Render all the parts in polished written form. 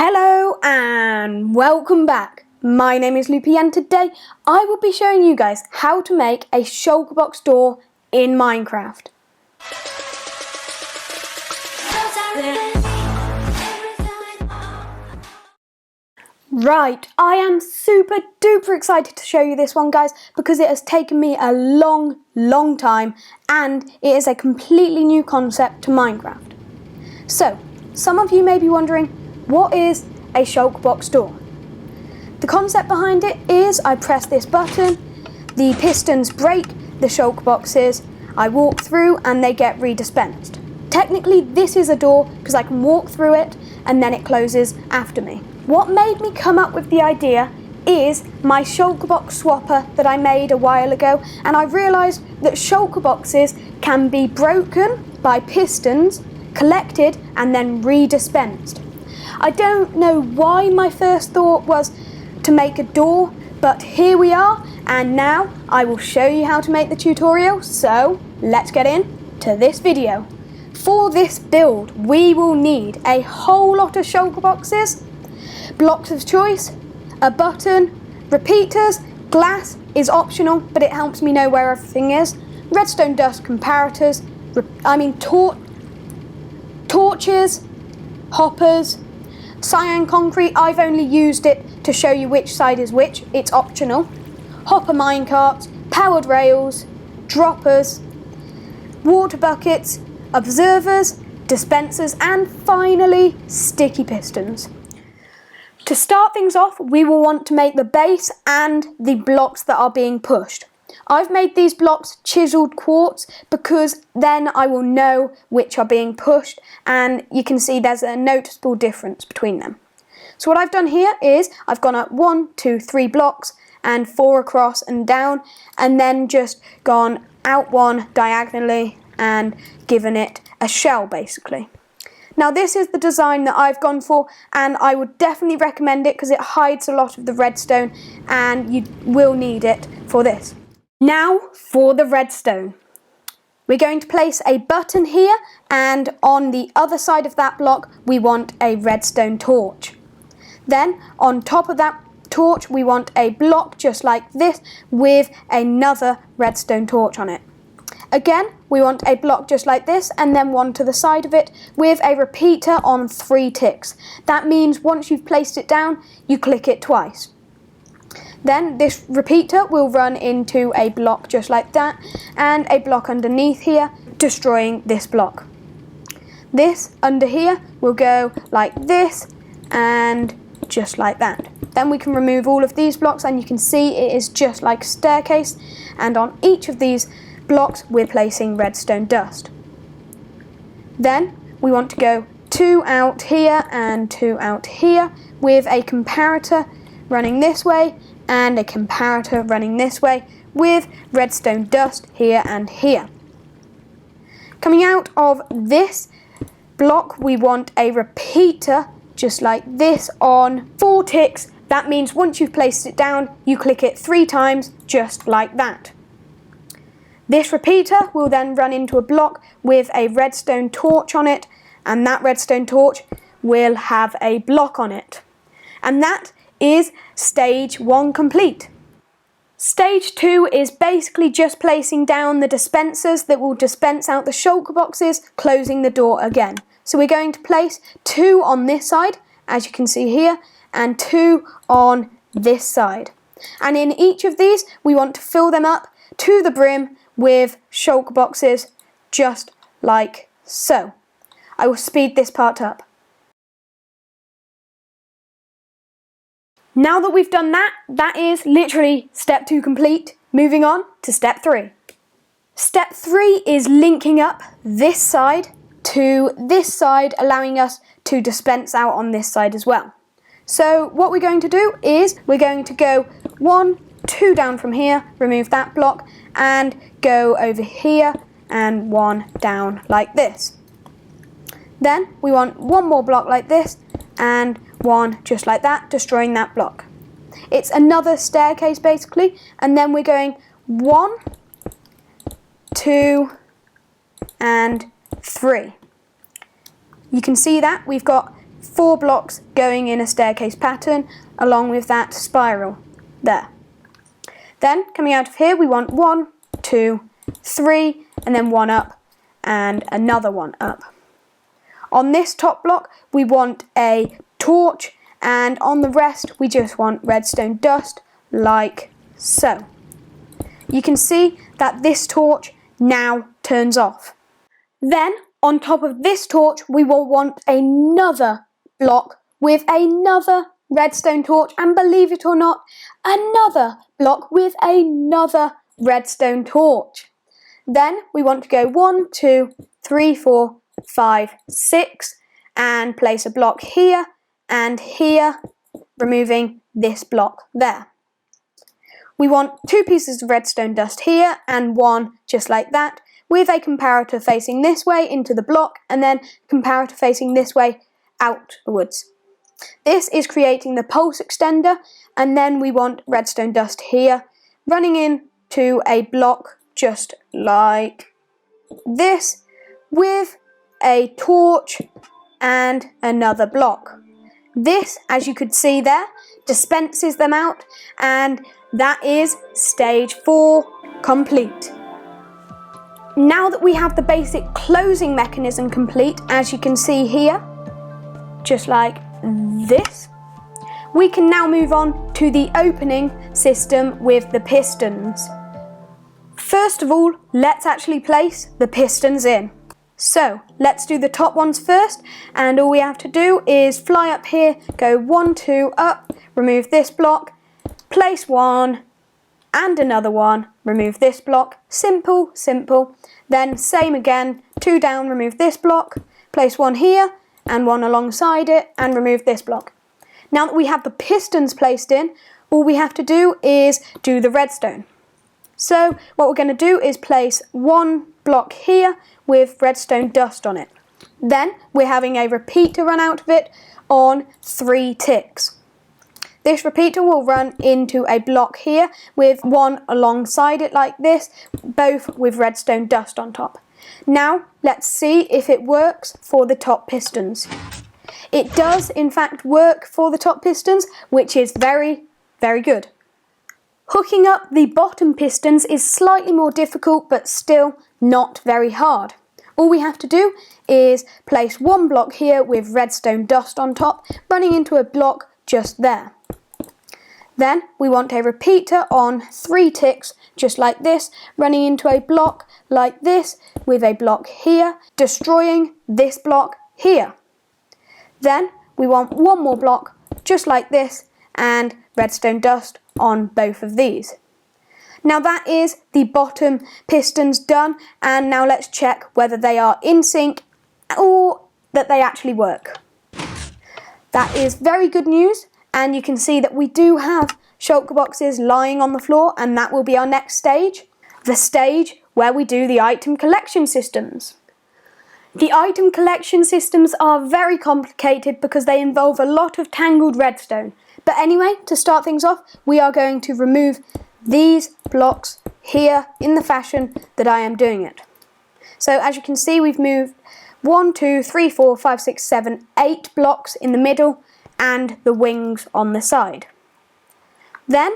Hello and welcome back. My name is Loopy and today I will be showing you guys how to make a shulker box door in Minecraft. Right, I am super duper excited to show you this one, guys, because it has taken me a long time and it is a completely new concept to Minecraft. So, some of you may be wondering, what is a shulker box door? The concept behind it is I press this button, the pistons break the shulker boxes, I walk through and they get redispensed. Technically this is a door because I can walk through it and then it closes after me. What made me come up with the idea is my shulker box swapper that I made a while ago, and I realised that shulker boxes can be broken by pistons, collected and then redispensed. I don't know why my first thought was to make a door, but here we are, and now I will show you how to make the tutorial, so let's get into this video. For this build, we will need a whole lot of shulker boxes, blocks of choice, a button, repeaters, glass is optional, but it helps me know where everything is, redstone dust comparators, torches, hoppers, cyan concrete, I've only used it to show you which side is which, it's optional, hopper minecarts, powered rails, droppers, water buckets, observers, dispensers, and finally sticky pistons. To start things off, we will want to make the base and the blocks that are being pushed. I've made these blocks chiseled quartz because then I will know which are being pushed, and you can see there's a noticeable difference between them. So what I've done here is I've gone up 1, 2, 3 blocks and 4 across and down, and then just gone out 1 diagonally and given it a shell basically. Now this is the design that I've gone for, and I would definitely recommend it because it hides a lot of the redstone and you will need it for this. Now for the redstone. We're going to place a button here, and on the other side of that block we want a redstone torch. Then on top of that torch we want a block just like this with another redstone torch on it. Again, we want a block just like this and then one to the side of it with a repeater on 3 ticks. That means once you've placed it down, you click it twice. Then this repeater will run into a block just like that and a block underneath here, destroying this block. This under here will go like this and just like that. Then we can remove all of these blocks and you can see it is just like a staircase, and on each of these blocks we're placing redstone dust. Then we want to go 2 out here and 2 out here with a comparator running this way and a comparator running this way with redstone dust here and here. Coming out of this block we want a repeater just like this on 4 ticks. That means once you've placed it down you click it 3 times just like that. This repeater will then run into a block with a redstone torch on it, and that redstone torch will have a block on it. And that is stage 1 complete. Stage 2 is basically just placing down the dispensers that will dispense out the shulker boxes, closing the door again. So we're going to place 2 on this side, as you can see here, and 2 on this side. And in each of these we want to fill them up to the brim with shulker boxes just like so. I will speed this part up. Now that we've done that, that is literally step 2 complete. Moving on to step 3. Step 3 is linking up this side to this side, allowing us to dispense out on this side as well. So what we're going to do is we're going to go 1, 2 down from here, remove that block, and go over here and 1 down like this. Then we want 1 more block like this and 1 just like that, destroying that block. It's another staircase basically, and then we're going 1, 2 and 3. You can see that we've got 4 blocks going in a staircase pattern along with that spiral there. Then coming out of here we want 1, 2, 3 and then 1 up and another 1 up. On this top block we want a torch, and on the rest we just want redstone dust like so. You can see that this torch now turns off. Then on top of this torch we will want another block with another redstone torch, and believe it or not, another block with another redstone torch. Then we want to go 1, 2, 3, 4, 5, 6 and place a block here and here, removing this block there. We want 2 pieces of redstone dust here and 1 just like that, with a comparator facing this way into the block and then comparator facing this way outwards. This is creating the pulse extender, and then we want redstone dust here running into a block just like this with a torch and another block. This, as you could see there, dispenses them out, and that is stage 4 complete. Now that we have the basic closing mechanism complete, as you can see here, just like this, we can now move on to the opening system with the pistons. First of all, let's actually place the pistons in. So let's do the top ones first, and all we have to do is fly up here, go 1, 2 up, remove this block, place 1 and another 1, remove this block. Simple, simple. Then same again, 2 down, remove this block, place 1 here and 1 alongside it and remove this block. Now that we have the pistons placed in, all we have to do is do the redstone. So what we're going to do is place 1 block here with redstone dust on it. Then we're having a repeater run out of it on 3 ticks. This repeater will run into a block here with 1 alongside it like this, both with redstone dust on top. Now let's see if it works for the top pistons. It does in fact work for the top pistons, which is very, very good. Hooking up the bottom pistons is slightly more difficult, but still not very hard. All we have to do is place 1 block here with redstone dust on top, running into a block just there. Then we want a repeater on 3 ticks, just like this, running into a block like this with a block here, destroying this block here. Then we want 1 more block, just like this, and redstone dust on both of these. Now that is the bottom pistons done, and now let's check whether they are in sync or that they actually work. That is very good news, and you can see that we do have shulker boxes lying on the floor, and that will be our next stage, the stage where we do the item collection systems. The item collection systems are very complicated because they involve a lot of tangled redstone. But anyway, to start things off, we are going to remove these blocks here in the fashion that I am doing it. So as you can see, we've moved 1, 2, 3, 4, 5, 6, 7, 8 blocks in the middle and the wings on the side. Then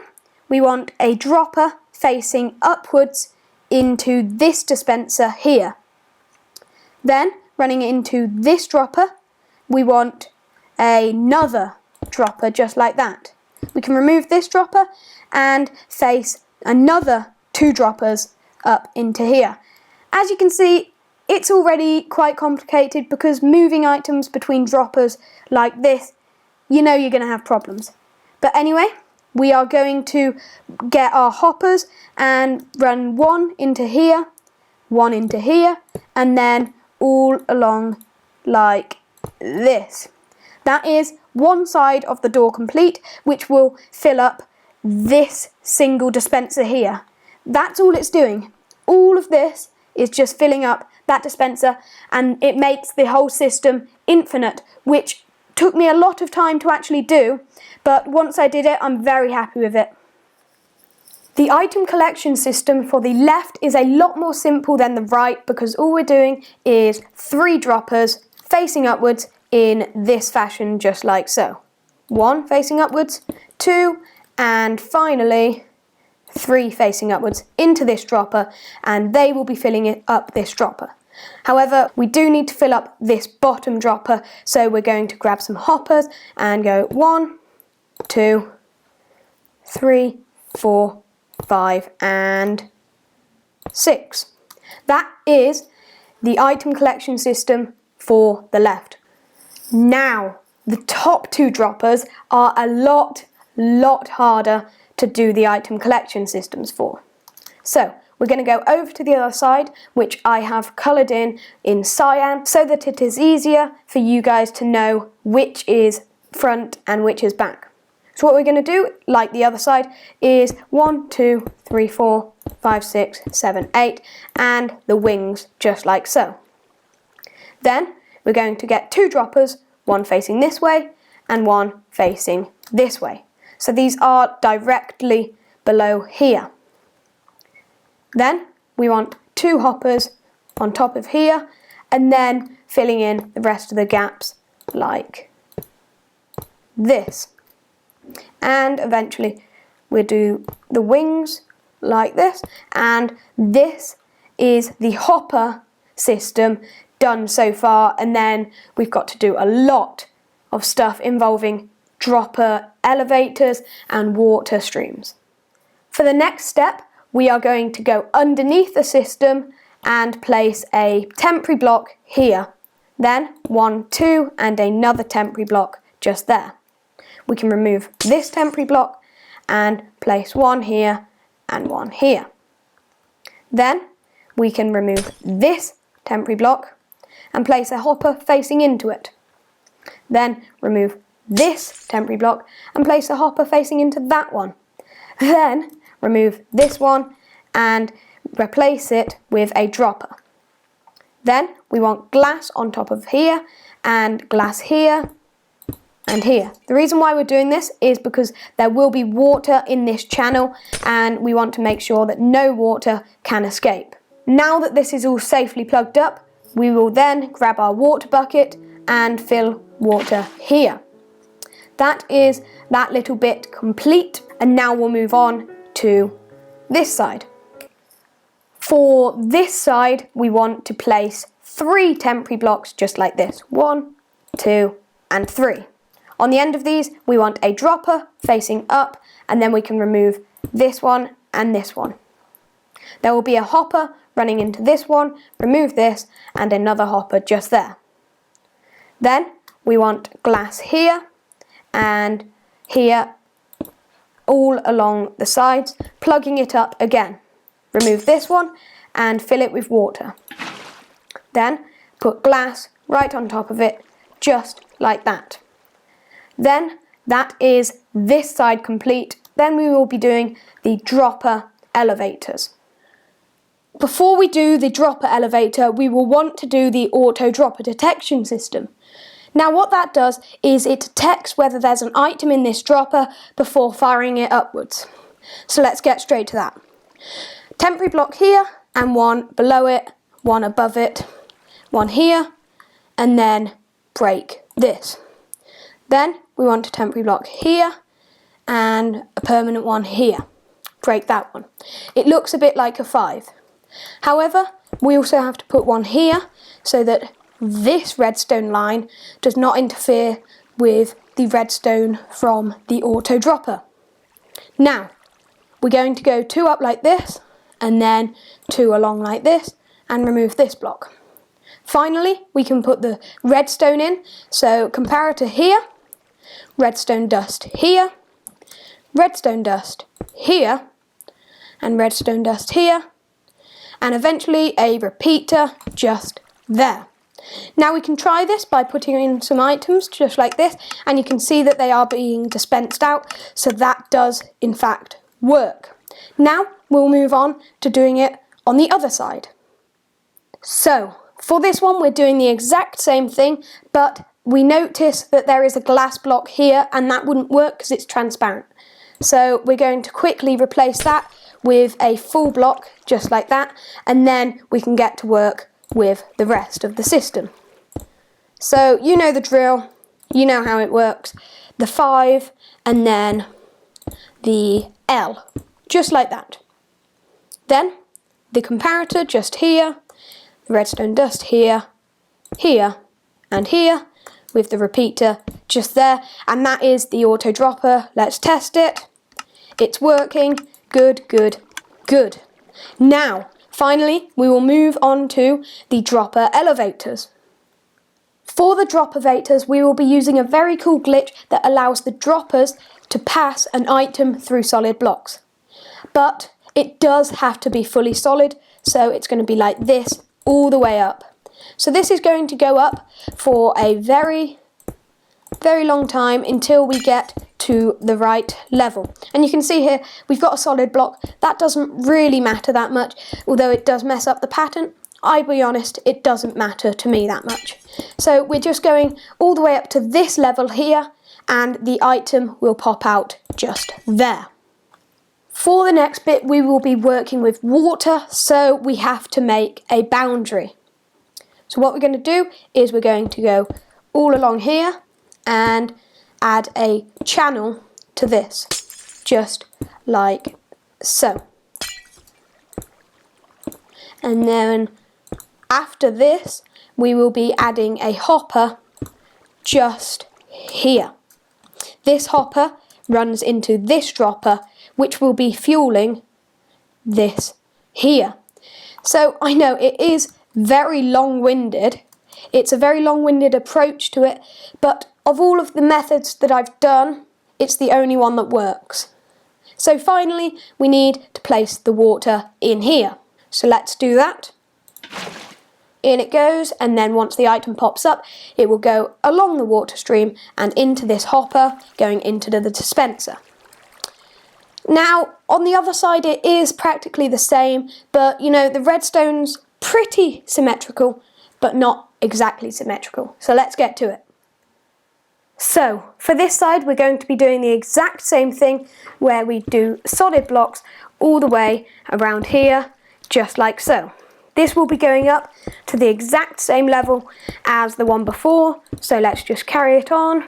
we want a dropper facing upwards into this dispenser here. Then running into this dropper, we want another dropper just like that. We can remove this dropper and face another 2 droppers up into here. As you can see, it's already quite complicated because moving items between droppers like this, you know you're going to have problems. But anyway, we are going to get our hoppers and run 1 into here, 1 into here, and then all along like this. That is 1 side of the door complete, which will fill up this single dispenser here. That's all it's doing. All of this is just filling up that dispenser, and it makes the whole system infinite, which took me a lot of time to actually do, but once I did it, I'm very happy with it. The item collection system for the left is a lot more simple than the right because all we're doing is 3 droppers facing upwards in this fashion, just like so. 1 facing upwards, 2, and finally 3 facing upwards into this dropper, and they will be filling it up this dropper. However, we do need to fill up this bottom dropper, so we're going to grab some hoppers and go 1, 2, 3, 4, 5, and 6. That is the item collection system for the left. Now, the top 2 droppers are a lot harder to do the item collection systems for. So, we're going to go over to the other side, which I have coloured in cyan, so that it is easier for you guys to know which is front and which is back. So what we're going to do, like the other side, is 1, 2, 3, 4, 5, 6, 7, 8, and the wings, just like so. Then we're going to get 2 droppers, 1 facing this way and 1 facing this way. So these are directly below here. Then we want 2 hoppers on top of here, and then filling in the rest of the gaps like this. And eventually we'll do the wings like this, and this is the hopper system done so far, and then we've got to do a lot of stuff involving dropper elevators and water streams. For the next step, we are going to go underneath the system and place a temporary block here. Then 1, 2, and another temporary block just there. We can remove this temporary block and place 1 here and 1 here. Then we can remove this temporary block and place a hopper facing into it. Then remove this temporary block and place a hopper facing into that one. Then remove this one and replace it with a dropper. Then we want glass on top of here and glass here and here. The reason why we're doing this is because there will be water in this channel, and we want to make sure that no water can escape. Now that this is all safely plugged up, we will then grab our water bucket and fill water here. That is that little bit complete, and now we'll move on to this side. For this side, we want to place 3 temporary blocks just like this. 1, 2, and 3. On the end of these, we want a dropper facing up, and then we can remove this one and this one. There will be a hopper running into this one, remove this, and another hopper just there. Then we want glass here and here, all along the sides, plugging it up again. Remove this one and fill it with water. Then put glass right on top of it, just like that. Then that is this side complete. Then we will be doing the dropper elevators. Before we do the dropper elevator, we will want to do the auto dropper detection system. Now what that does is it detects whether there's an item in this dropper before firing it upwards. So let's get straight to that. Temporary block here and 1 below it, 1 above it, 1 here, and then break this. Then we want a temporary block here and a permanent one here. Break that one. It looks a bit like a 5. However, we also have to put 1 here so that this redstone line does not interfere with the redstone from the auto dropper. Now, we're going to go 2 up like this and then 2 along like this and remove this block. Finally, we can put the redstone in. So comparator here, redstone dust here, redstone dust here, and redstone dust here, and eventually a repeater just there. Now we can try this by putting in some items just like this, and you can see that they are being dispensed out, so that does in fact work. Now we'll move on to doing it on the other side. So for this one we're doing the exact same thing, but we notice that there is a glass block here and that wouldn't work because it's transparent. So we're going to quickly replace that with a full block just like that, and then we can get to work with the rest of the system. So you know the drill, you know how it works. The 5 and then the L, just like that. Then the comparator just here, the redstone dust here, here and here, with the repeater just there, and that is the auto dropper. Let's test it. It's working. Good, good, good. Now, finally, we will move on to the dropper elevators. For the drop elevators, we will be using a very cool glitch that allows the droppers to pass an item through solid blocks. But it does have to be fully solid, so it's going to be like this all the way up. So this is going to go up for a very long time until we get to the right level. And you can see here we've got a solid block. That doesn't really matter that much, although it does mess up the pattern. I'll be honest, it doesn't matter to me that much. So we're just going all the way up to this level here, and the item will pop out just there. For the next bit, we will be working with water, so we have to make a boundary. So what we're going to do is we're going to go all along here and add a channel to this, just like so. And then after this, we will be adding a hopper just here. This hopper runs into this dropper, which will be fueling this here. So I know it is very long-winded. It's a very long-winded approach to it, but of all of the methods that I've done, it's the only one that works. So finally, we need to place the water in here. So let's do that. In it goes, and then once the item pops up, it will go along the water stream and into this hopper, going into the dispenser. Now, on the other side, it is practically the same, but you know, the redstone's pretty symmetrical, but not exactly symmetrical. So let's get to it. So, for this side, we're going to be doing the exact same thing, where we do solid blocks all the way around here, just like so. This will be going up to the exact same level as the one before, so let's just carry it on.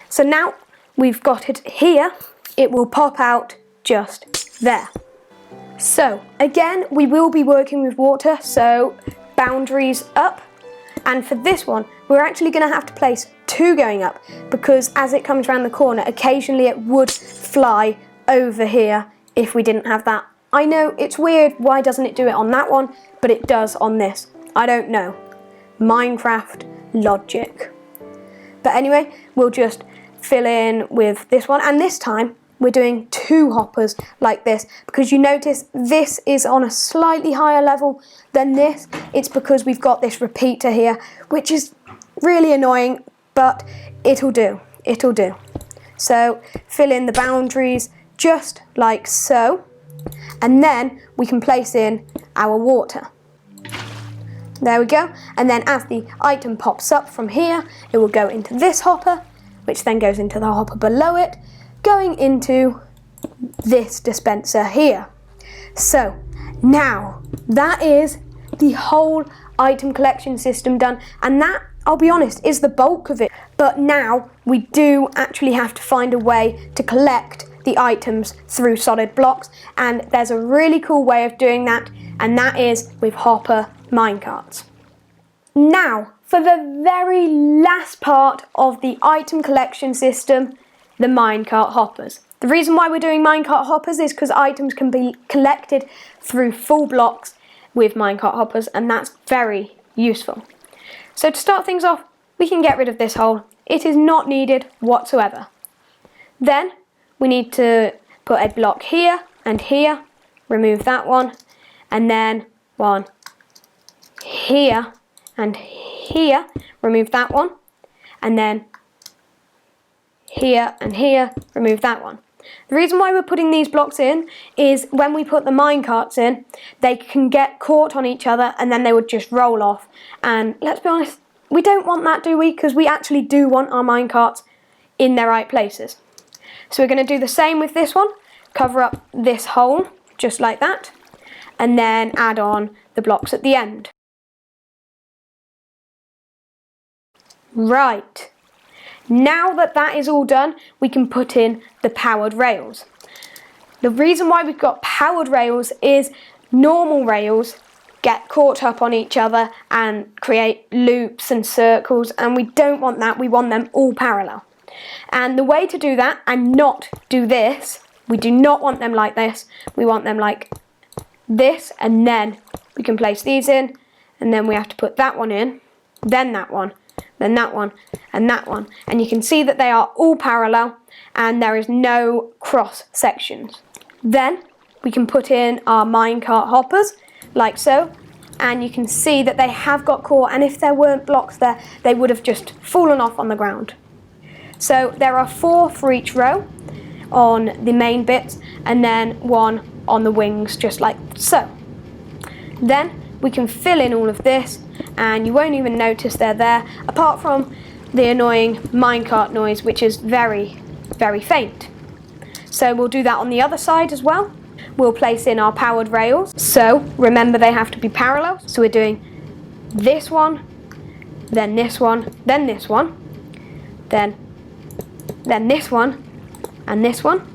So now we've got it here, it will pop out just there. So again, we will be working with water, so boundaries up. And for this one, we're actually going to have to place 2 going up, because as it comes around the corner, occasionally it would fly over here if we didn't have that. I know, it's weird, why doesn't it do it on that one, but it does on this. I don't know. Minecraft logic. But anyway, we'll just fill in with this one, and this time we're doing 2 hoppers like this, because you notice this is on a slightly higher level than this. It's because we've got this repeater here, which is really annoying, but it'll do, it'll do. So fill in the boundaries just like so, and then we can place in our water. There we go, and then as the item pops up from here, it will go into this hopper, which then goes into the hopper below it, going into this dispenser here. So now that is the whole item collection system done, and that, I'll be honest, is the bulk of it. But now we do actually have to find a way to collect the items through solid blocks, and there's a really cool way of doing that, and that is with hopper minecarts. Now, for the very last part of the item collection system, the minecart hoppers. The reason why we're doing minecart hoppers is because items can be collected through full blocks with minecart hoppers, and that's very useful. So to start things off, we can get rid of this hole. It is not needed whatsoever. Then we need to put a block here and here, remove that one, and then one here and here, remove that one, and then here and here, remove that one. The reason why we're putting these blocks in is when we put the minecarts in, they can get caught on each other and then they would just roll off. And let's be honest, we don't want that, do we? Because we actually do want our minecarts in their right places. So we're going to do the same with this one, cover up this hole just like that, and then add on the blocks at the end. Right. Now that that is all done, we can put in the powered rails. The reason why we've got powered rails is normal rails get caught up on each other and create loops and circles, and we don't want that. We want them all parallel. And the way to do that and not do this, we do not want them like this. We want them like this, and then we can place these in, and then we have to put that one in, then that one, then that one, and that one. And you can see that they are all parallel and there is no cross sections. Then we can put in our minecart hoppers, like so, and you can see that they have got caught, and if there weren't blocks there, they would have just fallen off on the ground. So there are 4 for each row on the main bits, and then 1 on the wings, just like so. Then we can fill in all of this, and you won't even notice they're there, apart from the annoying minecart noise, which is very, very faint. So we'll do that on the other side as well. We'll place in our powered rails. So remember, they have to be parallel. So we're doing this one, then this one, then this one, then this one, and this one.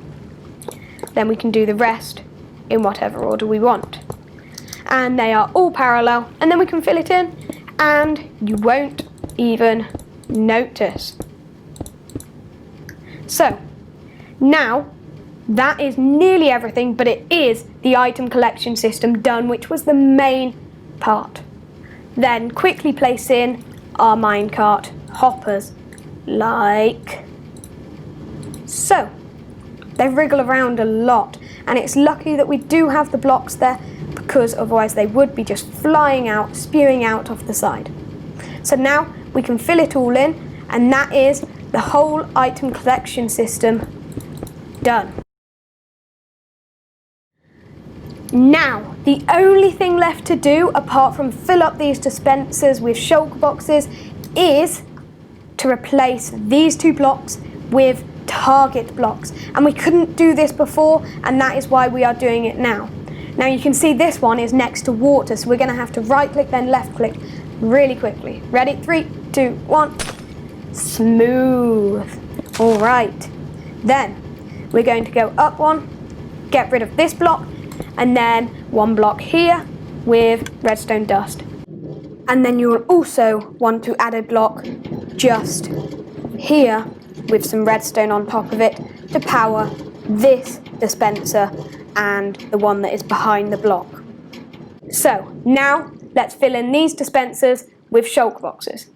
Then we can do the rest in whatever order we want. And they are all parallel, and then we can fill it in, and you won't even notice. So now that is nearly everything, but it is the item collection system done, which was the main part. Then quickly place in our minecart hoppers, like so. They wriggle around a lot, and it's lucky that we do have the blocks there, because otherwise they would be just flying out, spewing out off the side. So now we can fill it all in, and that is the whole item collection system done. Now, the only thing left to do, apart from fill up these dispensers with shulker boxes, is to replace these 2 blocks with target blocks. And we couldn't do this before, and that is why we are doing it now. Now you can see this one is next to water, so we're going to have to right click then left click really quickly. Ready? 3, 2, 1. Smooth. All right. Then we're going to go up 1, get rid of this block, and then 1 block here with redstone dust. And then you'll also want to add a block just here with some redstone on top of it to power this dispenser and the one that is behind the block. So now let's fill in these dispensers with shulker boxes.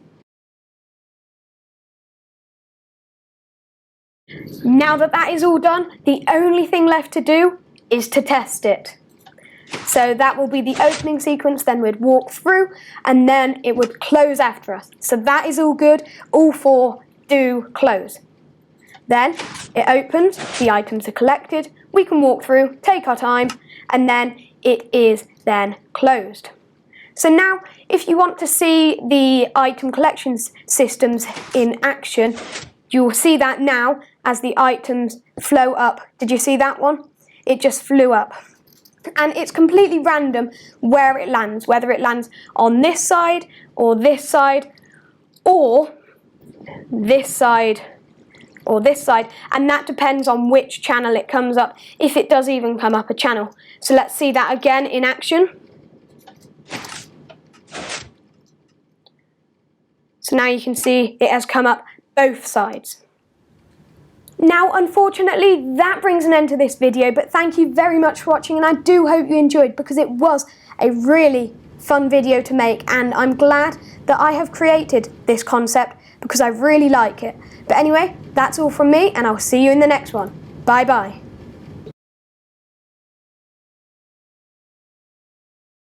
Now that that is all done, the only thing left to do is to test it. So that will be the opening sequence, then we'd walk through, and then it would close after us. So that is all good, all 4 do close. Then it opens, the items are collected, we can walk through, take our time, and then it is then closed. So now, if you want to see the item collection systems in action, you'll see that now as the items flow up. Did you see that one? It just flew up. And it's completely random where it lands, whether it lands on this side, or this side, or this side, or this side, and that depends on which channel it comes up, if it does even come up a channel. So let's see that again in action. So now you can see it has come up both sides. Now, unfortunately, that brings an end to this video, but thank you very much for watching, and I do hope you enjoyed, because it was a really fun video to make, and I'm glad that I have created this concept because I really like it. But anyway, that's all from me, and I'll see you in the next one. Bye bye.